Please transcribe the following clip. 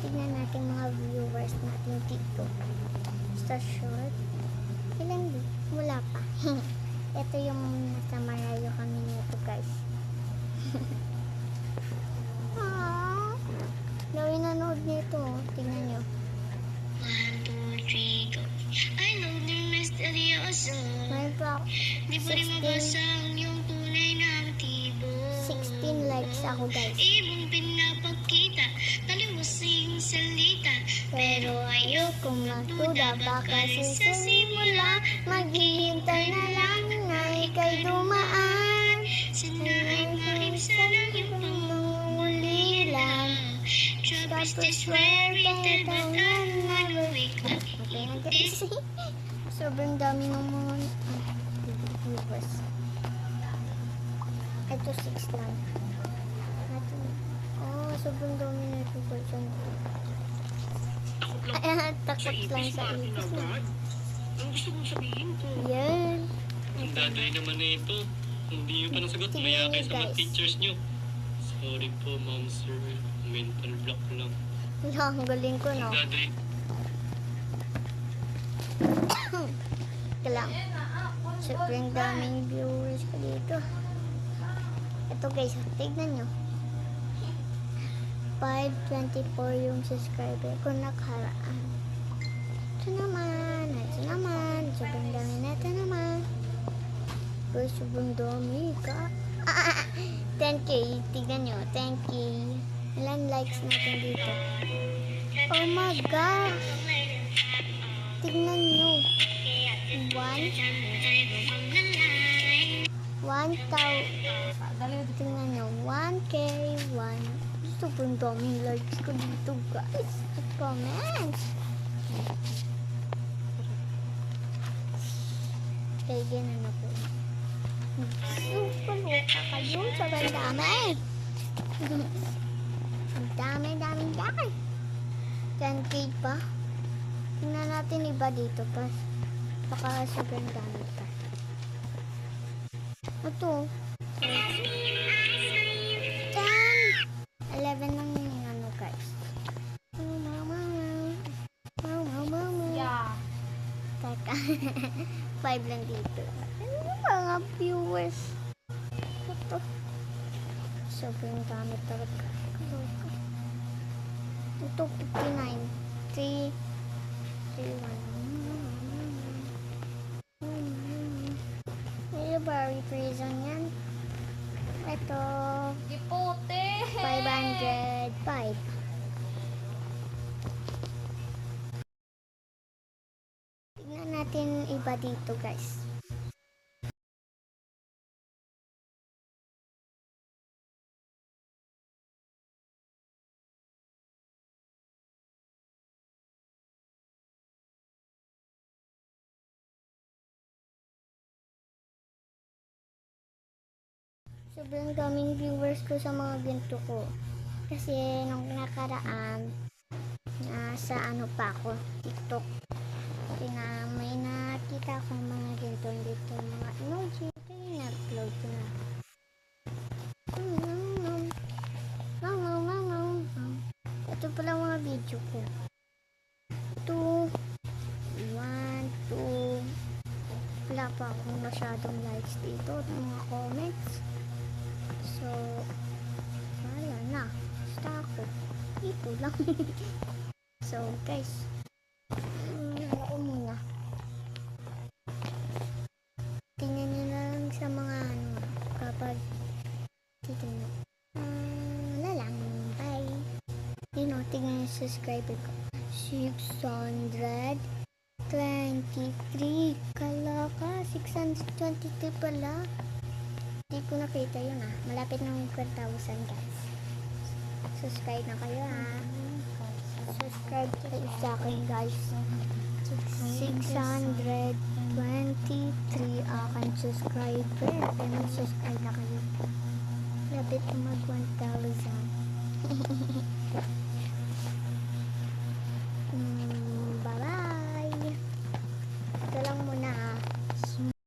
tignan natin mga viewers natin dito. Sa short. Ilan din? Wala pa. Ito yung nasa malayo kami nito guys. Gawin nanood nito. Tingnan nyo. 1, 2, 3, go. Ay, nung misteryoso. May pa Di pa rin mabasa ang iyong tunay na motibo. 16 likes ako guys. Ibang pinapakita, talimusing salita. Pero ayokong magduda, baka sa simula maghihintay na lang na ika'y dumaan. Sanaay maibsa ng iyong pangungulila. Trust is where it is, but I'm not awake. Okay na guys. Sobrang dami ng mga viewers. Ito 6 lang. Sobrang dami na ito guys. Ay, takot lang sa itis na. Ang gusto mong sabihin ko? Yan. Ang daday naman na ito. Hindi nyo pa nasagot. Maya kayo sa mga teachers nyo. Sorry po, ma'am, sir. Mental block lang. Ang galing ko, no? Ang daday. Ito lang. Sobrang daming viewers ko dito. Ito guys, tignan nyo. 524 yung subscriber ko nakaraan. Ito naman. Sobrang dami na ito naman. Guys, sobrang dami ka. 10k, tignan nyo, 10k. Ilan likes natin dito? Oh my gosh! Tignan nyo. 1,000. Tignan nyo, 1k, 1. Sobrang daming likes ko dito guys. At comments. Kaya ganun ako. Super loka kayo. Sobrang dami. Ang dami. 10k pa. Tingnan natin iba dito pa. Baka sobrang dami pa. Ito. 11 lang yung ano guys. Yeah. Teka. 5 lang dito. Ano mga viewers? Ito. Sobrang dami talaga. Ito 59. 3 1. Military prison yan. Ito. Gipote. 505. Tingnan natin iba dito guys. Sobrang daming viewers ko sa mga ganito ko. Kasi nung nakaraan, nasa ano pa ako, TikTok. Kasi na may nakita akong mga ganito dito, mga emoji. Kaya na-upload ko na. Ito pala mga video ko. 2, 1, 2. Wala pa akong masyadong likes dito at mga comments. So, wala na. Basta ako. Ito lang. So, guys. Ako muna. Tingnan nyo na lang sa mga ano. Kapag titignan. Wala lang. Bye. Yun o, tingnan yung subscriber ko. 623. Kala ka. 623 pala. Hindi ko nakita yun ah. Malapit ng 1,000 guys. Subscribe na kayo ah. Subscribe kayo sa akin guys. 623 akan subscriber. Kaya mag-subscribe na kayo. Malapit na mag 1,000.